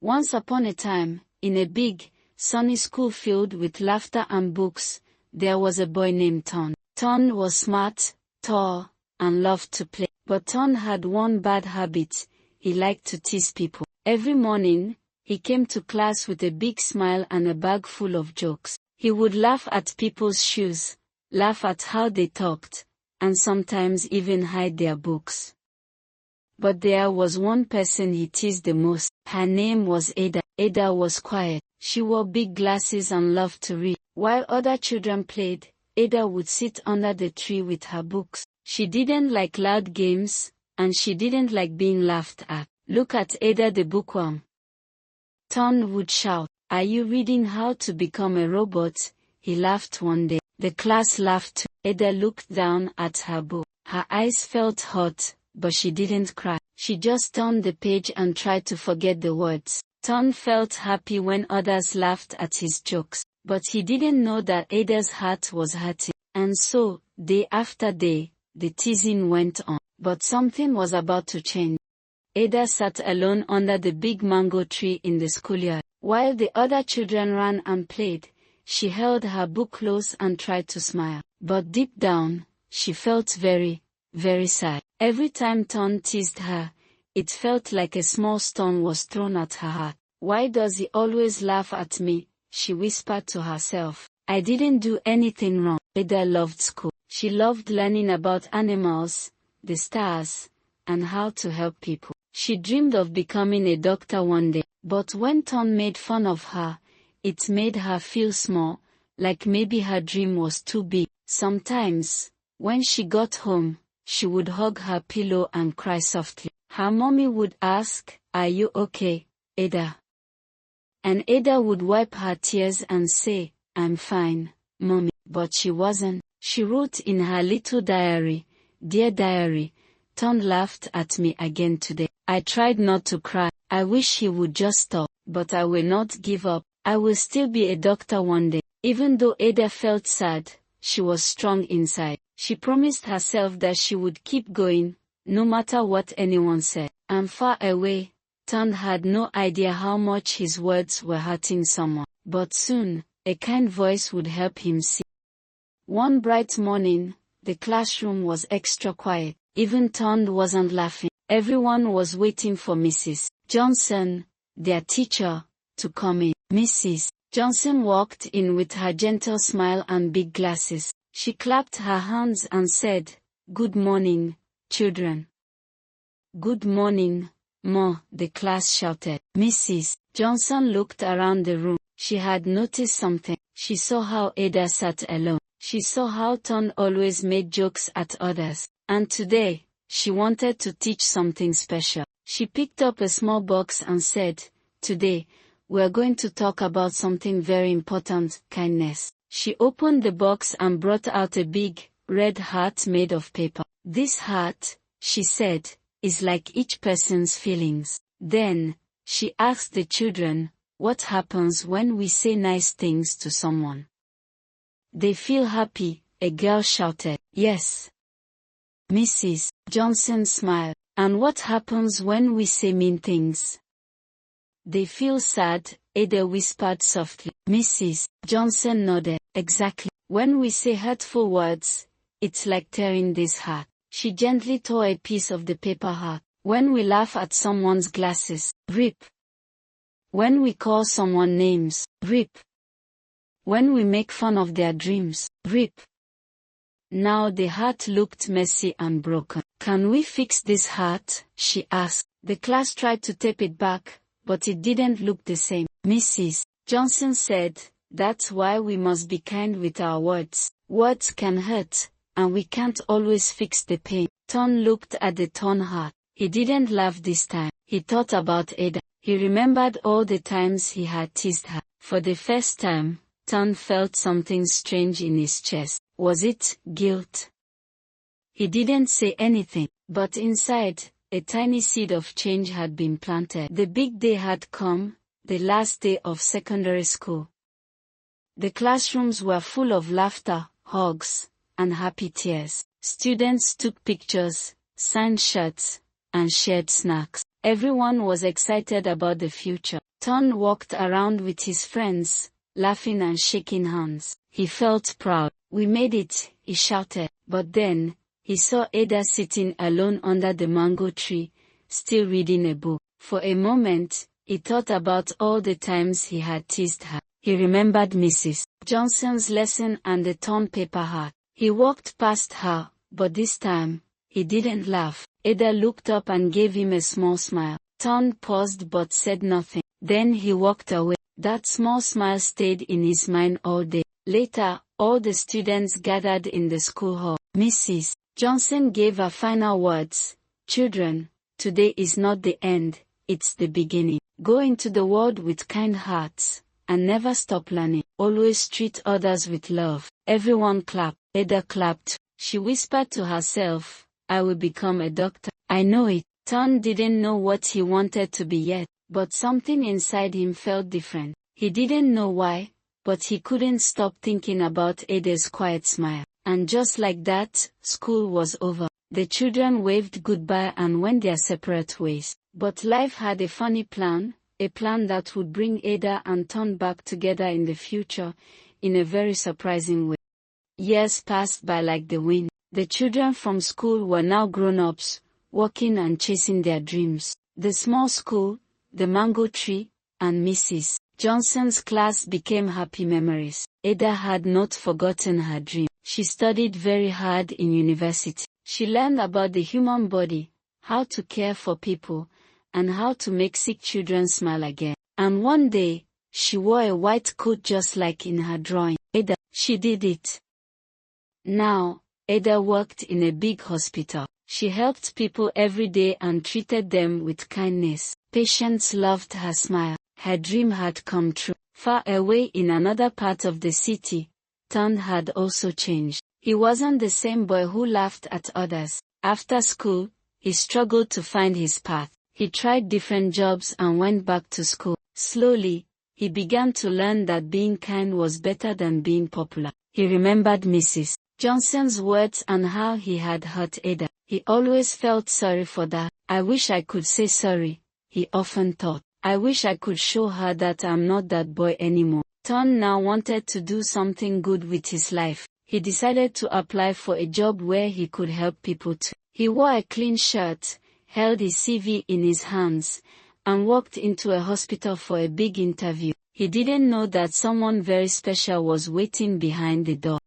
Once upon a time, in a big, sunny school filled with laughter and books, there was a boy named Tunde. Tunde was smart, tall, and loved to play. But Tunde had one bad habit: he liked to tease people. Every morning, he came to class with a big smile and a bag full of jokes. He would laugh at people's shoes, laugh at how they talked, and sometimes even hide their books. But there was one person he teased the most. Her name was Ada. Ada was quiet. She wore big glasses and loved to read. While other children played, Ada would sit under the tree with her books. She didn't like loud games, and she didn't like being laughed at. "Look at Ada the bookworm," Tunde would shout. "Are you reading How to Become a Robot?" He laughed one day. The class laughed too. Ada looked down at her book. Her eyes felt hot, but she didn't cry. She just turned the page and tried to forget the words. Tunde felt happy when others laughed at his jokes, but he didn't know that Ada's heart was hurting. And so, day after day, the teasing went on. But something was about to change. Ada sat alone under the big mango tree in the schoolyard. While the other children ran and played, she held her book close and tried to smile. But deep down, she felt very, very sad. Every time Tunde teased her, it felt like a small stone was thrown at her heart. "Why does he always laugh at me?" she whispered to herself. "I didn't do anything wrong." Ada loved school. She loved learning about animals, the stars, and how to help people. She dreamed of becoming a doctor one day. But when Tunde made fun of her, it made her feel small, like maybe her dream was too big. Sometimes, when she got home, she would hug her pillow and cry softly. Her mommy would ask, "Are you okay, Ada?" And Ada would wipe her tears and say, "I'm fine, mommy." But she wasn't. She wrote in her little diary, "Dear diary, Tunde laughed at me again today. I tried not to cry. I wish he would just stop, but I will not give up. I will still be a doctor one day." Even though Ada felt sad, she was strong inside. She promised herself that she would keep going, no matter what anyone said. And far away, Tunde had no idea how much his words were hurting someone. But soon, a kind voice would help him see. One bright morning, the classroom was extra quiet. Even Tunde wasn't laughing. Everyone was waiting for Mrs. Johnson, their teacher, to come in. Mrs. Johnson walked in with her gentle smile and big glasses. She clapped her hands and said, "Good morning, children." "Good morning, Ma," the class shouted. Mrs. Johnson looked around the room. She had noticed something. She saw how Ada sat alone. She saw how Tunde always made jokes at others. And today, she wanted to teach something special. She picked up a small box and said, "Today, we're going to talk about something very important, kindness." She opened the box and brought out a big, red heart made of paper. "This heart," she said, "is like each person's feelings." Then, she asked the children, "What happens when we say nice things to someone?" "They feel happy," a girl shouted. "Yes." Mrs. Johnson smiled. "And what happens when we say mean things?" "They feel sad," Ada whispered softly. Mrs. Johnson nodded. "Exactly. When we say hurtful words, it's like tearing this heart." She gently tore a piece of the paper heart. "When we laugh at someone's glasses, rip. When we call someone names, rip. When we make fun of their dreams, rip." Now the heart looked messy and broken. "Can we fix this heart?" she asked. The class tried to tape it back, but it didn't look the same. Mrs. Johnson said, "That's why we must be kind with our words. Words can hurt, and we can't always fix the pain." Tunde looked at the torn heart. He didn't laugh this time. He thought about Ada. He remembered all the times he had teased her. For the first time, Tunde felt something strange in his chest. Was it guilt? He didn't say anything, but inside, a tiny seed of change had been planted. The big day had come, the last day of secondary school. The classrooms were full of laughter, hugs, and happy tears. Students took pictures, signed shirts, and shared snacks. Everyone was excited about the future. Ton walked around with his friends, laughing and shaking hands. He felt proud. "We made it," he shouted. But then, he saw Ada sitting alone under the mango tree, still reading a book. For a moment, he thought about all the times he had teased her. He remembered Mrs. Johnson's lesson and the torn paper hat. He walked past her, but this time, he didn't laugh. Ada looked up and gave him a small smile. Ton paused but said nothing. Then he walked away. That small smile stayed in his mind all day. Later, all the students gathered in the school hall. Mrs. Johnson gave her final words. "Children, today is not the end, it's the beginning. Go into the world with kind hearts, and never stop learning. Always treat others with love." Everyone clapped. Ada clapped. She whispered to herself, "I will become a doctor. I know it." Ton didn't know what he wanted to be yet, but something inside him felt different. He didn't know why, but he couldn't stop thinking about Ada's quiet smile. And just like that, school was over. The children waved goodbye and went their separate ways. But life had a funny plan, a plan that would bring Ada and Ton back together in the future, in a very surprising way. Years passed by like the wind. The children from school were now grown-ups, working and chasing their dreams. The small school, the mango tree, and Mrs. Johnson's class became happy memories. Ada had not forgotten her dream. She studied very hard in university. She learned about the human body, how to care for people, and how to make sick children smile again. And one day, she wore a white coat just like in her drawing. She did it. Now, Ada worked in a big hospital. She helped people every day and treated them with kindness. Patients loved her smile. Her dream had come true. Far away in another part of the city, Ton had also changed. He wasn't the same boy who laughed at others. After school, he struggled to find his path. He tried different jobs and went back to school. Slowly, he began to learn that being kind was better than being popular. He remembered Mrs. Johnson's words and how he had hurt Ada. He always felt sorry for that. "I wish I could say sorry," he often thought. "I wish I could show her that I'm not that boy anymore." Ton now wanted to do something good with his life. He decided to apply for a job where he could help people too. He wore a clean shirt, held his CV in his hands, and walked into a hospital for a big interview. He didn't know that someone very special was waiting behind the door.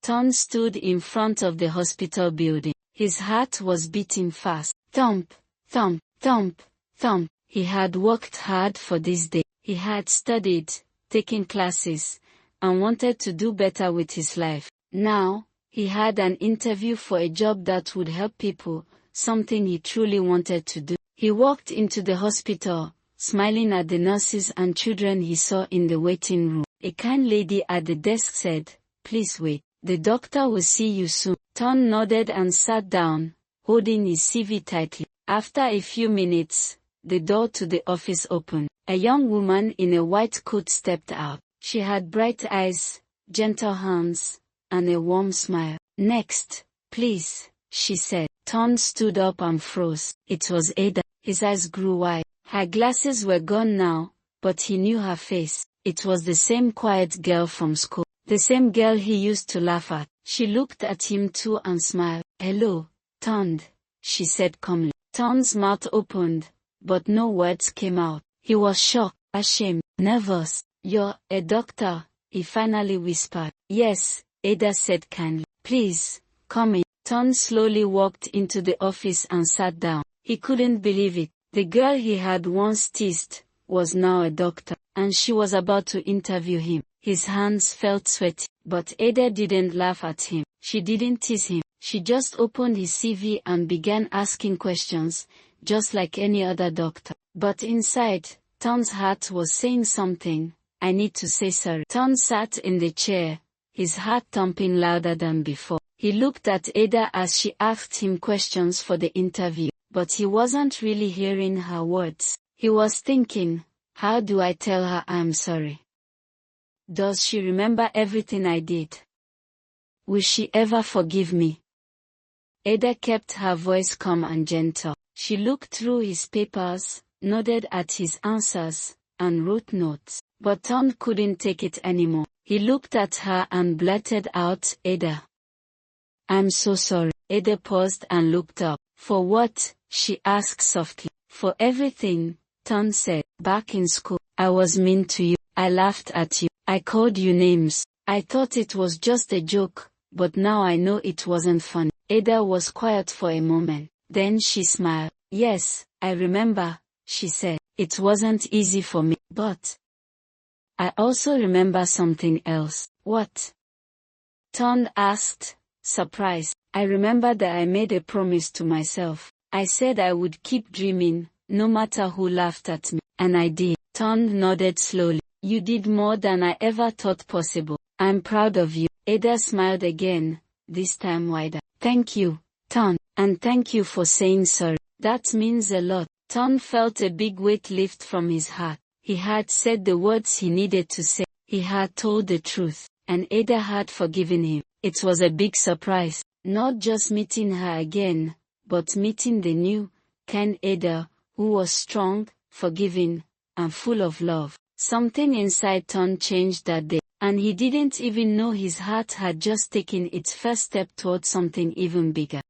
Ton stood in front of the hospital building. His heart was beating fast. Thump, thump, thump, thump. He had worked hard for this day. He had studied, taken classes, and wanted to do better with his life. Now, he had an interview for a job that would help people, something he truly wanted to do. He walked into the hospital, smiling at the nurses and children he saw in the waiting room. A kind lady at the desk said, "Please wait. The doctor will see you soon." Ton nodded and sat down, holding his CV tightly. After a few minutes, the door to the office opened. A young woman in a white coat stepped out. She had bright eyes, gentle hands, and a warm smile. "Next, please," she said. Ton stood up and froze. It was Ada. His eyes grew wide. Her glasses were gone now, but he knew her face. It was the same quiet girl from school. The same girl he used to laugh at. She looked at him too and smiled. "Hello, Tunde," she said calmly. Ton's mouth opened, but no words came out. He was shocked, ashamed, nervous. "You're a doctor," he finally whispered. "Yes," Ada said kindly. "Please, come in." Ton slowly walked into the office and sat down. He couldn't believe it. The girl he had once teased was now a doctor, and she was about to interview him. His hands felt sweaty, but Ada didn't laugh at him. She didn't tease him. She just opened his CV and began asking questions, just like any other doctor. But inside, Ton's heart was saying something. "I need to say sorry." Ton sat in the chair, his heart thumping louder than before. He looked at Ada as she asked him questions for the interview, but he wasn't really hearing her words. He was thinking, how do I tell her I'm sorry? Does she remember everything I did? Will she ever forgive me? Ada kept her voice calm and gentle. She looked through his papers, nodded at his answers, and wrote notes. But Ton couldn't take it anymore. He looked at her and blurted out, "Ada. I'm so sorry." Ada paused and looked up. "For what?" she asked softly. "For everything," Ton said. "Back in school, I was mean to you. I laughed at you. I called you names. I thought it was just a joke, but now I know it wasn't funny." Ada was quiet for a moment. Then she smiled. "Yes, I remember," she said. "It wasn't easy for me, but I also remember something else." "What?" Ton asked, surprised. "I remember that I made a promise to myself. I said I would keep dreaming, no matter who laughed at me. And I did." Ton nodded slowly. "You did more than I ever thought possible. I'm proud of you." Ada smiled again, this time wider. "Thank you, Ton. And thank you for saying sorry. That means a lot." Ton felt a big weight lift from his heart. He had said the words he needed to say. He had told the truth, and Ada had forgiven him. It was a big surprise, not just meeting her again, but meeting the new, kind Ada, who was strong, forgiving, and full of love. Something inside Ton changed that day, and he didn't even know his heart had just taken its first step towards something even bigger.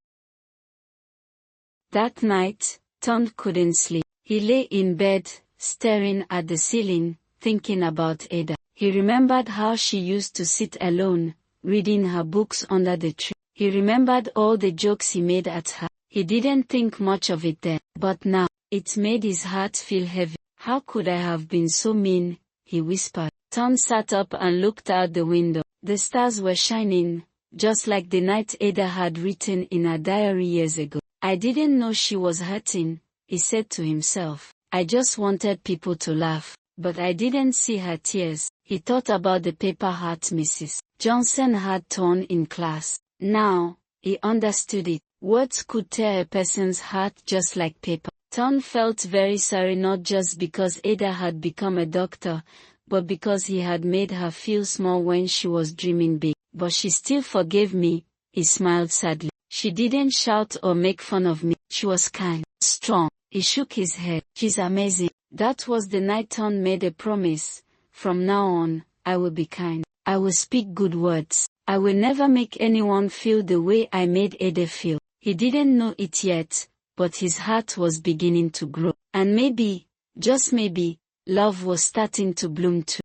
That night, Ton couldn't sleep. He lay in bed, staring at the ceiling, thinking about Ada. He remembered how she used to sit alone, reading her books under the tree. He remembered all the jokes he made at her. He didn't think much of it then, but now, it made his heart feel heavy. "How could I have been so mean?" he whispered. Ton sat up and looked out the window. The stars were shining, just like the night Ada had written in her diary years ago. "I didn't know she was hurting," he said to himself. "I just wanted people to laugh, but I didn't see her tears." He thought about the paper heart Mrs. Johnson had torn in class. Now, he understood it. Words could tear a person's heart just like paper. Ton felt very sorry, not just because Ada had become a doctor, but because he had made her feel small when she was dreaming big. "But she still forgave me," he smiled sadly. "She didn't shout or make fun of me. She was kind, strong." He shook his head. "She's amazing." That was the night Ton made a promise. "From now on, I will be kind. I will speak good words. I will never make anyone feel the way I made Ada feel." He didn't know it yet, but his heart was beginning to grow. And maybe, just maybe, love was starting to bloom too.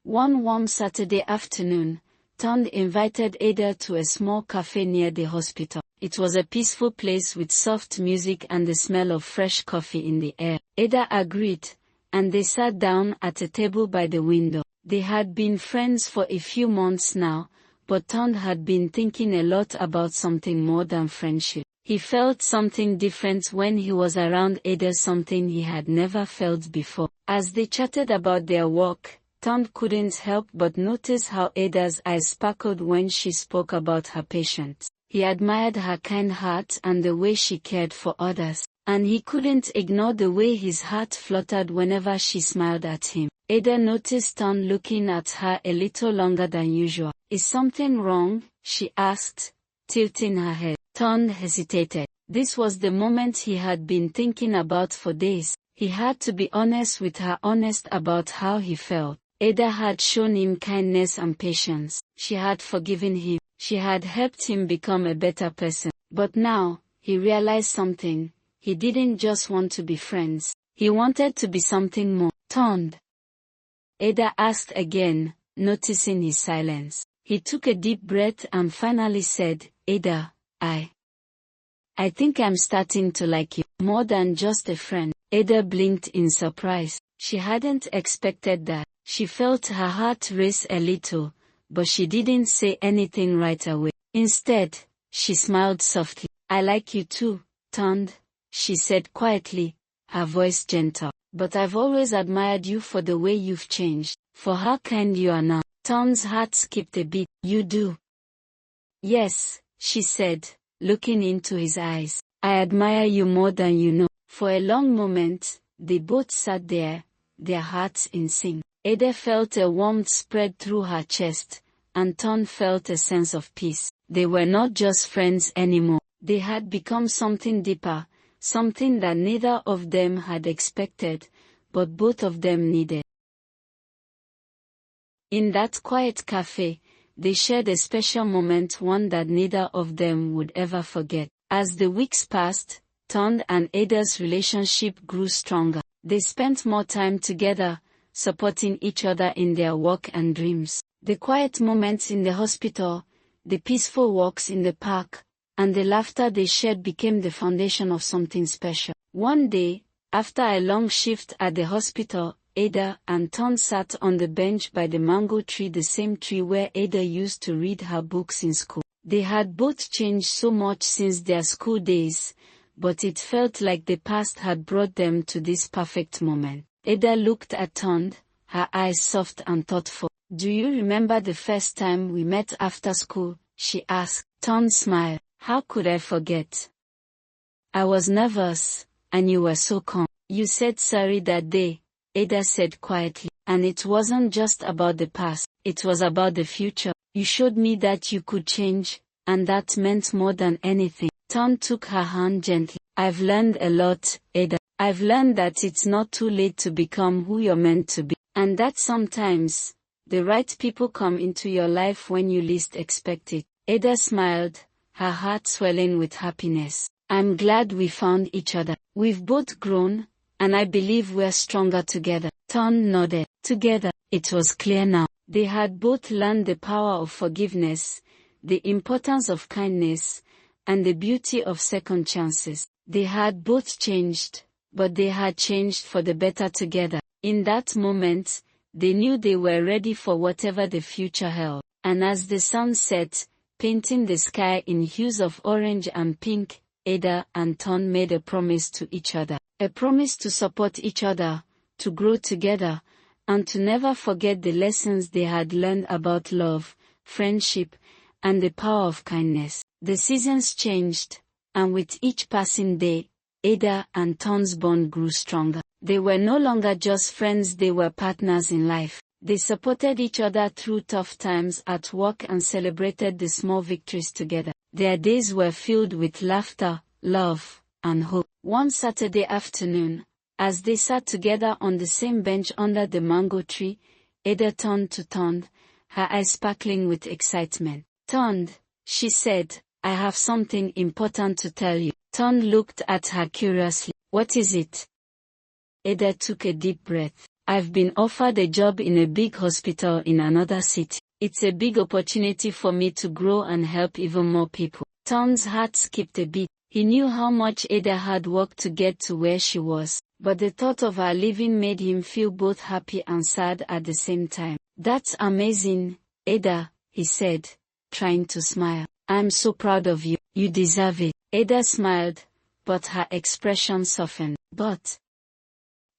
One warm Saturday afternoon, Tunde invited Ada to a small cafe near the hospital. It was a peaceful place with soft music and the smell of fresh coffee in the air. Ada agreed, and they sat down at a table by the window. They had been friends for a few months now, but Tunde had been thinking a lot about something more than friendship. He felt something different when he was around Ada, something he had never felt before. As they chatted about their work, Tunde couldn't help but notice how Ada's eyes sparkled when she spoke about her patients. He admired her kind heart and the way she cared for others, and he couldn't ignore the way his heart fluttered whenever she smiled at him. Ada noticed Tunde looking at her a little longer than usual. "Is something wrong?" she asked, tilting her head. Tunde hesitated. This was the moment he had been thinking about for days. He had to be honest with her, honest about how he felt. Ada had shown him kindness and patience. She had forgiven him. She had helped him become a better person. But now, he realized something. He didn't just want to be friends. He wanted to be something more. "Tunde?" Ada asked again, noticing his silence. He took a deep breath and finally said, "Ada, I think I'm starting to like you, more than just a friend." Ada blinked in surprise. She hadn't expected that. She felt her heart race a little, but she didn't say anything right away. Instead, she smiled softly. "I like you too, Tunde," she said quietly, her voice gentle. "But I've always admired you for the way you've changed, for how kind you are now." Tunde's heart skipped a beat. "You do?" "Yes," she said, looking into his eyes. "I admire you more than you know." For a long moment, they both sat there, their hearts in sync. Ada felt a warmth spread through her chest, and Tunde felt a sense of peace. They were not just friends anymore. They had become something deeper, something that neither of them had expected, but both of them needed. In that quiet cafe, they shared a special moment, one that neither of them would ever forget. As the weeks passed, Tunde and Ada's relationship grew stronger. They spent more time together, supporting each other in their work and dreams. The quiet moments in the hospital, the peaceful walks in the park, and the laughter they shared became the foundation of something special. One day, after a long shift at the hospital, Ada and Tunde sat on the bench by the mango tree, the same tree where Ada used to read her books in school. They had both changed so much since their school days, but it felt like the past had brought them to this perfect moment. Ada looked at Tunde, her eyes soft and thoughtful. "Do you remember the first time we met after school?" she asked. Tunde smiled. "How could I forget? I was nervous, and you were so calm. You said sorry that day," Ada said quietly. "And it wasn't just about the past, it was about the future. You showed me that you could change, and that meant more than anything." Tunde took her hand gently. "I've learned a lot, Ada. I've learned that it's not too late to become who you're meant to be, and that sometimes, the right people come into your life when you least expect it." Ada smiled, her heart swelling with happiness. "I'm glad we found each other. We've both grown, and I believe we're stronger together." Tunde nodded. Together, it was clear now. They had both learned the power of forgiveness, the importance of kindness, and the beauty of second chances. They had both changed, but they had changed for the better together. In that moment, they knew they were ready for whatever the future held. And as the sun set, painting the sky in hues of orange and pink, Ada and Tunde made a promise to each other. A promise to support each other, to grow together, and to never forget the lessons they had learned about love, friendship, and the power of kindness. The seasons changed, and with each passing day, Ada and Tunde's bond grew stronger. They were no longer just friends, they were partners in life. They supported each other through tough times at work and celebrated the small victories together. Their days were filled with laughter, love, and hope. One Saturday afternoon, as they sat together on the same bench under the mango tree, Ada turned to Tunde, her eyes sparkling with excitement. "Tunde," she said, "I have something important to tell you." Tunde looked at her curiously. "What is it?" Ada took a deep breath. "I've been offered a job in a big hospital in another city. It's a big opportunity for me to grow and help even more people." Tunde's heart skipped a beat. He knew how much Ada had worked to get to where she was, but the thought of her leaving made him feel both happy and sad at the same time. "That's amazing, Ada," he said, trying to smile. "I'm so proud of you. You deserve it." Ada smiled, but her expression softened. "But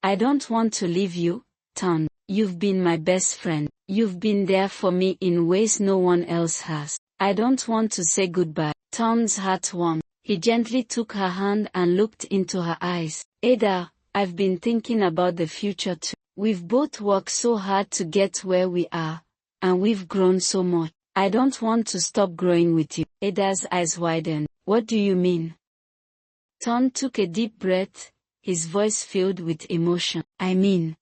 I don't want to leave you, Tunde. You've been my best friend. You've been there for me in ways no one else has. I don't want to say goodbye." Tunde's heart warmed. He gently took her hand and looked into her eyes. "Ada, I've been thinking about the future too. We've both worked so hard to get where we are, and we've grown so much. I don't want to stop growing with you." Ada's eyes widened. "What do you mean?" Tunde took a deep breath, his voice filled with emotion. "I mean,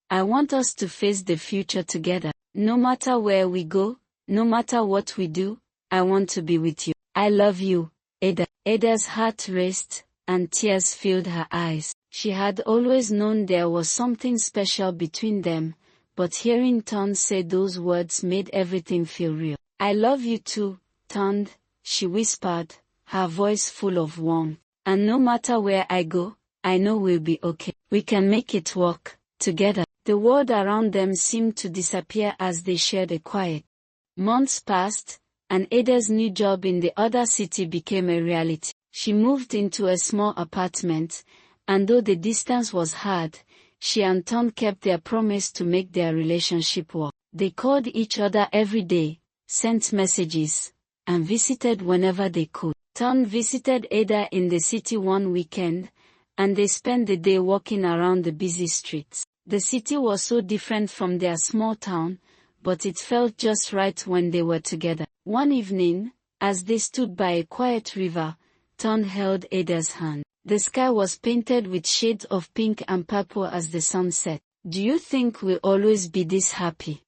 I want us to face the future together. No matter where we go, no matter what we do, I want to be with you. I love you, Ada." Ada's heart raced, and tears filled her eyes. She had always known there was something special between them, but hearing Tunde say those words made everything feel real. "I love you too, Tunde," she whispered, her voice full of warmth. "And no matter where I go, I know we'll be okay. We can make it work, together." The world around them seemed to disappear as they shared a quiet. Months passed, and Ada's new job in the other city became a reality. She moved into a small apartment, and though the distance was hard, she and Tunde kept their promise to make their relationship work. They called each other every day, sent messages, and visited whenever they could. Tunde visited Ada in the city one weekend, and they spent the day walking around the busy streets. The city was so different from their small town, but it felt just right when they were together. One evening, As they stood by a quiet river, Tunde held Ada's hand. The sky was painted with shades of pink and purple as the sun set. Do you think we'll always be this happy?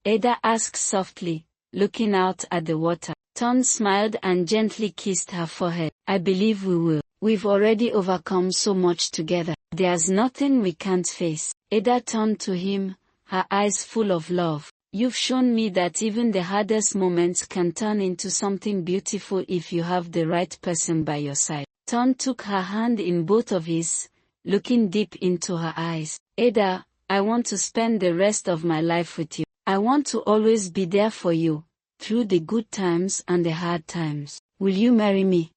Ada asked softly, looking out at the water. Tunde smiled and gently kissed her forehead. I believe we will. We've already overcome so much together. There's nothing we can't face. Ada turned to him, her eyes full of love. You've shown me that even the hardest moments can turn into something beautiful if you have the right person by your side. Tunde took her hand in both of his, looking deep into her eyes. Ada, I want to spend the rest of my life with you. I want to always be there for you, through the good times and the hard times. Will you marry me?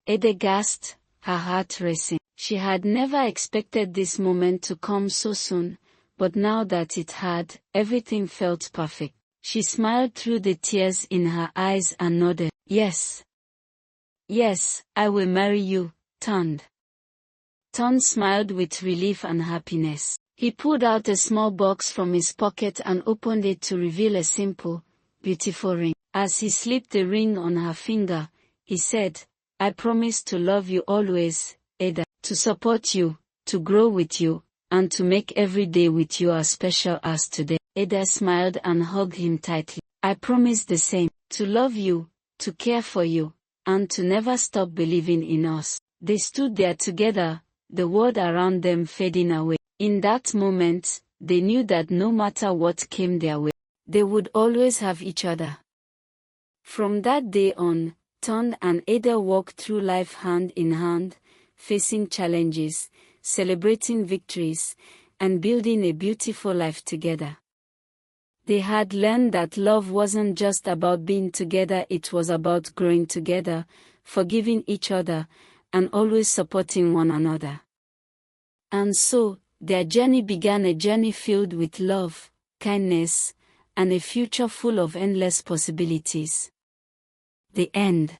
Ada gasped, her heart racing. She had never expected this moment to come so soon, but now that it had, everything felt perfect. She smiled through the tears in her eyes and nodded. Yes. Yes, I will marry you, Tunde. Tunde smiled with relief and happiness. He pulled out a small box from his pocket and opened it to reveal a simple, beautiful ring. As he slipped the ring on her finger, he said, I promise to love you always, Ada, to support you, to grow with you, and to make every day with you as special as today. Ada smiled and hugged him tightly. I promise the same, to love you, to care for you, and to never stop believing in us. They stood there together, the world around them fading away. In that moment, they knew that no matter what came their way, they would always have each other. From that day on, Tunde and Ada walked through life hand in hand, facing challenges, celebrating victories, and building a beautiful life together. They had learned that love wasn't just about being together, it was about growing together, forgiving each other, and always supporting one another. And so, their journey began, a journey filled with love, kindness, and a future full of endless possibilities. The end.